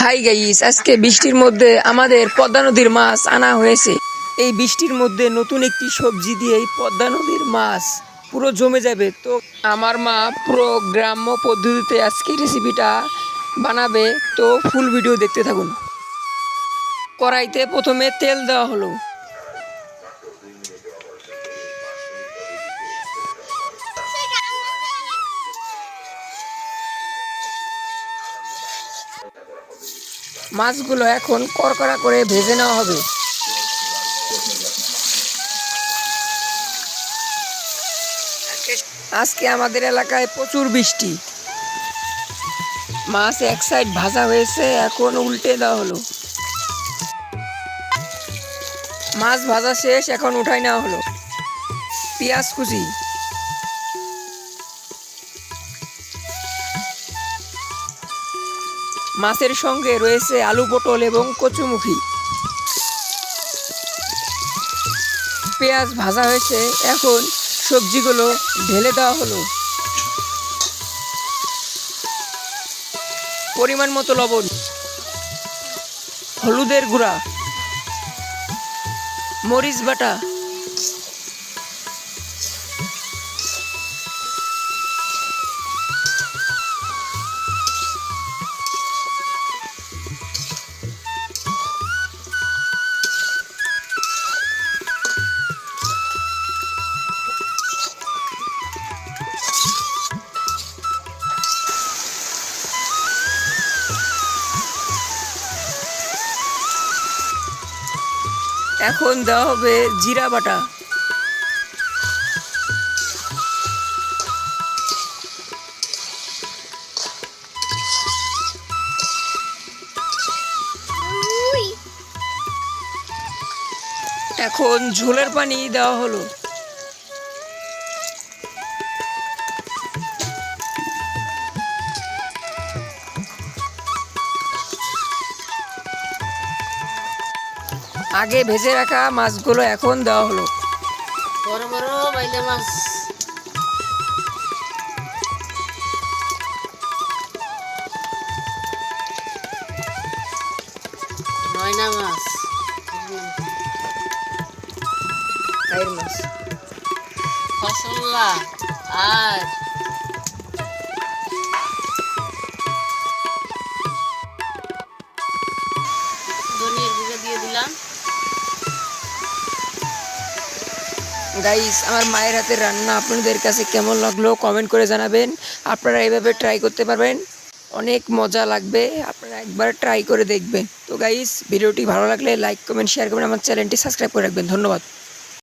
Hi guys, আজকে বৃষ্টির মধ্যে আমাদের পদ্মা নদীর মাছ আনা হয়েছে। এই বৃষ্টির মধ্যে নতুন একটি সবজি দিয়ে এই পদ্মা নদীর মাছ পুরো জমে যাবে। তো আমার মা পুরো গ্রাম্য পদ্ধতিতে আজকে রেসিপিটা বানাবে, তো ফুল ভিডিও দেখতে থাকুন। কড়াইতে প্রথমে তেল দেওয়া হলো। মাছগুলো এখন কড়কড়া করে ভেজে নেওয়া হবে। আজকে আমাদের এলাকায় প্রচুর বৃষ্টি। মাছ এক সাইড ভাজা হয়েছে, এখন উল্টে দেওয়া হলো। মাছ ভাজা শেষ, এখন উঠাই নেওয়া হলো। পেঁয়াজ কুচি, মাছের সঙ্গে রয়েছে আলু, পটল এবং কচুমুখী। পেঁয়াজ ভাজা হয়েছে, এখন সবজিগুলো ঢেলে দেওয়া হলো। পরিমাণ মতো লবণ, হলুদের গুঁড়া, মরিচ বাটা, এখন দেওয়া হবে জিরা বাটা। এখন ঝোলের পানি দেওয়া হলো। আগে ভেজে রাখা মাছগুলো এখন দেওয়া হলো। বড় বড় বাইলে মাছ, নয়না মাছ, কাইর মাছ, ফসল্লা আর ধনিয়ার গুঁড়ো দিয়ে দিলাম। গাইস, আমার মায়ের হাতের রান্না আপনাদের কাছে কেমন লাগলো কমেন্ট করে জানাবেন। আপনারা এইভাবে ট্রাই করতে পারবেন, অনেক মজা লাগবে। আপনারা একবার ট্রাই করে দেখবেন। তো গাইস, ভিডিওটি ভালো লাগলে লাইক কমেন্ট শেয়ার করবেন, আমার চ্যানেলটি সাবস্ক্রাইব করে রাখবেন। ধন্যবাদ।